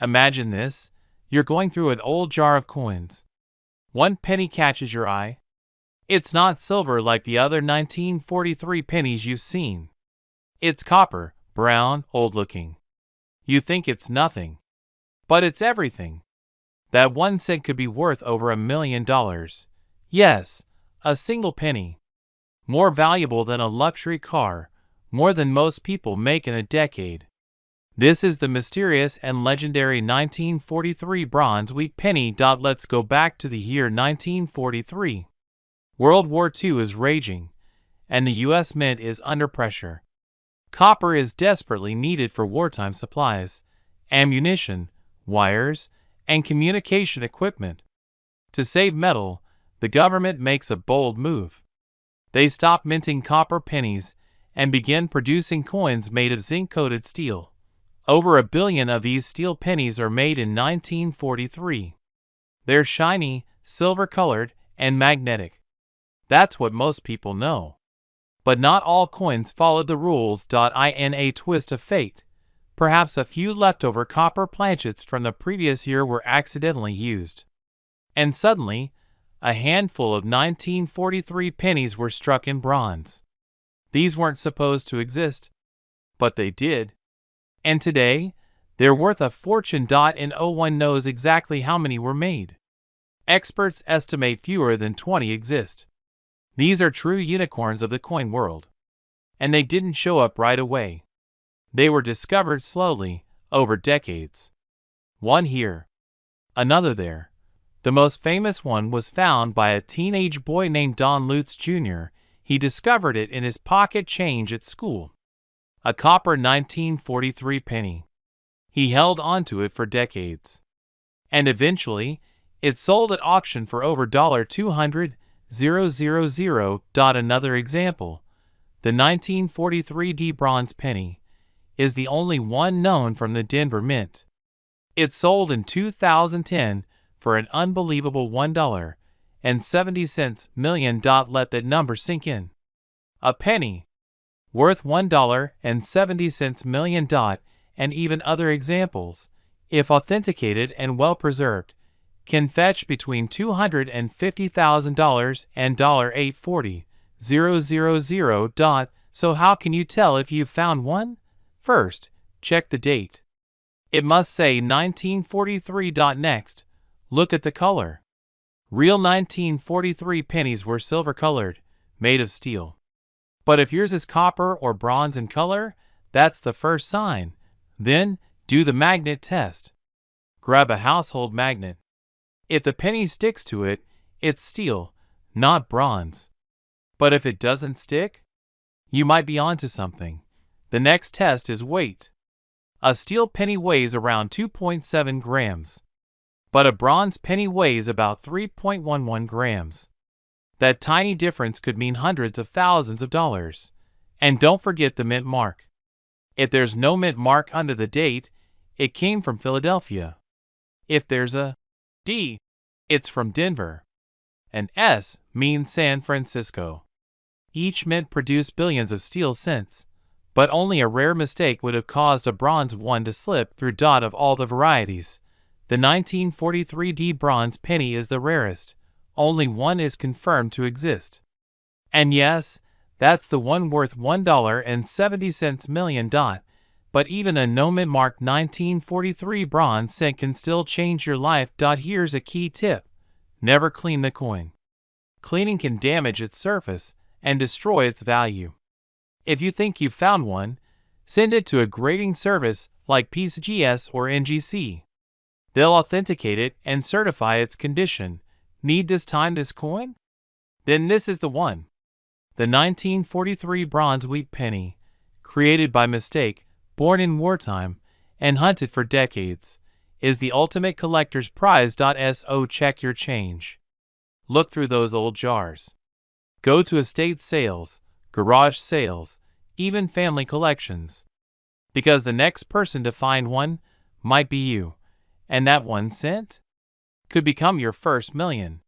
Imagine this. You're going through an old jar of coins. One penny catches your eye. It's not silver like the other 1943 pennies you've seen. It's copper, brown, old-looking. You think it's nothing. But it's everything. That 1 cent could be worth over $1 million. Yes, a single penny. More valuable than a luxury car, more than most people make in a decade. This is the mysterious and legendary 1943 bronze wheat penny. Let's go back to the year 1943. World War II is raging, and the U.S. Mint is under pressure. Copper is desperately needed for wartime supplies, ammunition, wires, and communication equipment. To save metal, the government makes a bold move. They stop minting copper pennies and begin producing coins made of zinc-coated steel. Over 1 billion of these steel pennies are made in 1943. They're shiny, silver-colored, and magnetic. That's what most people know. But not all coins followed the rules. In a twist of fate, perhaps a few leftover copper planchets from the previous year were accidentally used. And suddenly, a handful of 1943 pennies were struck in bronze. These weren't supposed to exist, but they did. And today, they're worth a fortune. No one knows exactly how many were made. Experts estimate fewer than 20 exist. These are true unicorns of the coin world. And they didn't show up right away. They were discovered slowly, over decades. One here, another there. The most famous one was found by a teenage boy named Don Lutz Jr. He discovered it in his pocket change at school. A copper 1943 penny. He held onto it for decades. And eventually, it sold at auction for over $200,000. Another example, the 1943 bronze penny, is the only one known from the Denver Mint. It sold in 2010 for an unbelievable $1.70 million. Let that number sink in. A penny, worth $1.70 million, and even other examples, if authenticated and well preserved, can fetch between $250,000 and $840,000. So how can you tell if you've found one? First, check the date. It must say 1943. Next, look at the color. Real 1943 pennies were silver-colored, made of steel. But if yours is copper or bronze in color, that's the first sign. Then, do the magnet test. Grab a household magnet. If the penny sticks to it, it's steel, not bronze. But if it doesn't stick, you might be onto something. The next test is weight. A steel penny weighs around 2.7 grams. But a bronze penny weighs about 3.11 grams. That tiny difference could mean hundreds of thousands of dollars. And don't forget the mint mark. If there's no mint mark under the date, it came from Philadelphia. If there's a D, it's from Denver. An S means San Francisco. Each mint produced billions of steel cents, but only a rare mistake would have caused a bronze one to slip through. Of all the varieties, the 1943 bronze penny is the rarest. Only one is confirmed to exist. And yes, that's the one worth $1.70 million. But even a no-mint marked 1943 bronze cent can still change your life. Here's a key tip. Never clean the coin. Cleaning can damage its surface and destroy its value. If you think you've found one, send it to a grading service like PCGS or NGC. They'll authenticate it and certify its condition. Need this coin? Then this is the one. The 1943 bronze wheat penny, created by mistake, born in wartime, and hunted for decades, is the ultimate collector's prize. So check your change. Look through those old jars. Go to estate sales, garage sales, even family collections. Because the next person to find one might be you, and that 1 cent could become your first million.